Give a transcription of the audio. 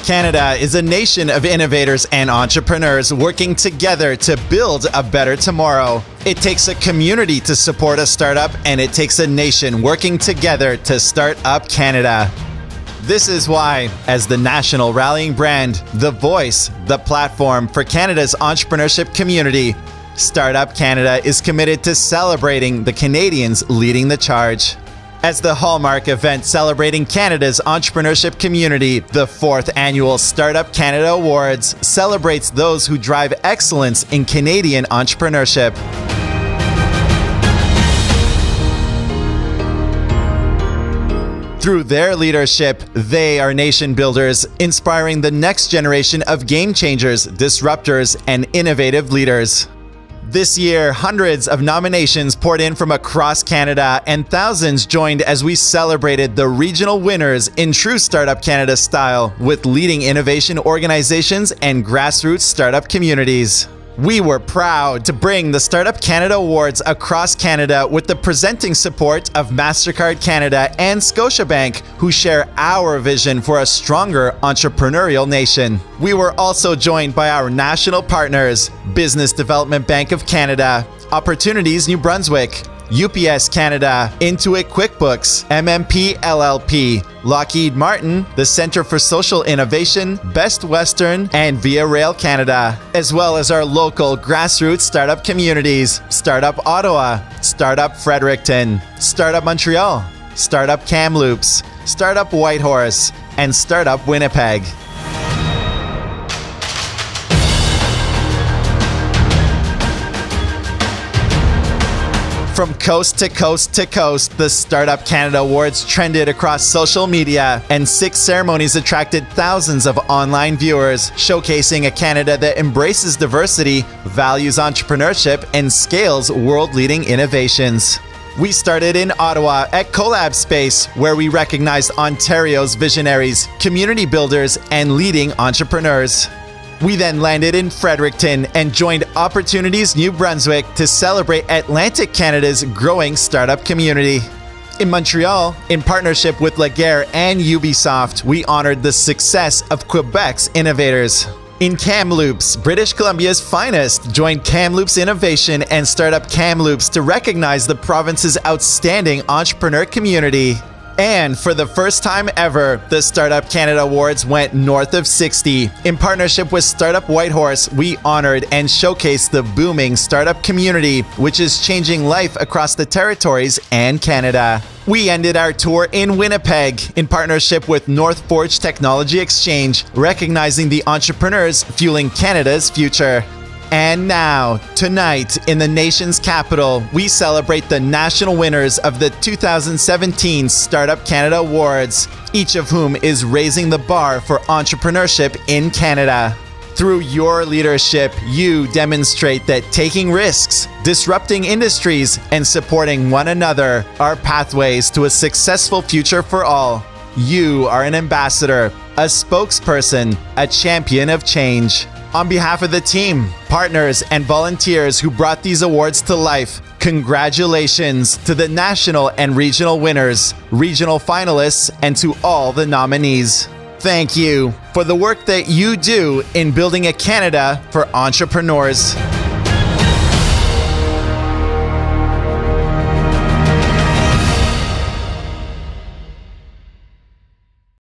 Canada is a nation of innovators and entrepreneurs working together to build a better tomorrow. It takes a community to support a startup, and it takes a nation working together to start up Canada. This is why, as the national rallying brand, the voice, the platform for Canada's entrepreneurship community, Startup Canada is committed to celebrating the Canadians leading the charge. As the hallmark event celebrating Canada's entrepreneurship community, the 4th annual Startup Canada Awards celebrates those who drive excellence in Canadian entrepreneurship. Through their leadership, they are nation builders, inspiring the next generation of game changers, disruptors, and innovative leaders. This year, hundreds of nominations poured in from across Canada, and thousands joined as we celebrated the regional winners in true Startup Canada style with leading innovation organizations and grassroots startup communities. We were proud to bring the Startup Canada Awards across Canada with the presenting support of MasterCard Canada and Scotiabank, who share our vision for a stronger entrepreneurial nation. We were also joined by our national partners, Business Development Bank of Canada, Opportunities New Brunswick, UPS Canada, Intuit QuickBooks, MMP LLP, Lockheed Martin, the Centre for Social Innovation, Best Western, and Via Rail Canada, as well as our local grassroots startup communities, Startup Ottawa, Startup Fredericton, Startup Montreal, Startup Kamloops, Startup Whitehorse, and Startup Winnipeg. From coast to coast to coast, the Startup Canada Awards trended across social media, and 6 ceremonies attracted thousands of online viewers, showcasing a Canada that embraces diversity, values entrepreneurship, and scales world-leading innovations. We started in Ottawa at Collab Space, where we recognized Ontario's visionaries, community builders, and leading entrepreneurs. We then landed in Fredericton and joined Opportunities New Brunswick to celebrate Atlantic Canada's growing startup community. In Montreal, in partnership with Laguerre and Ubisoft, we honored the success of Quebec's innovators. In Kamloops, British Columbia's finest joined Kamloops Innovation and Startup Kamloops to recognize the province's outstanding entrepreneur community. And for the first time ever, the Startup Canada Awards went north of 60. In partnership with Startup Whitehorse, we honored and showcased the booming startup community, which is changing life across the territories and Canada. We ended our tour in Winnipeg in partnership with North Forge Technology Exchange, recognizing the entrepreneurs fueling Canada's future. And now, tonight, in the nation's capital, we celebrate the national winners of the 2017 Startup Canada Awards, each of whom is raising the bar for entrepreneurship in Canada. Through your leadership, you demonstrate that taking risks, disrupting industries, and supporting one another are pathways to a successful future for all. You are an ambassador, a spokesperson, a champion of change. On behalf of the team, partners, and volunteers who brought these awards to life, congratulations to the national and regional winners, regional finalists, and to all the nominees. Thank you for the work that you do in building a Canada for entrepreneurs.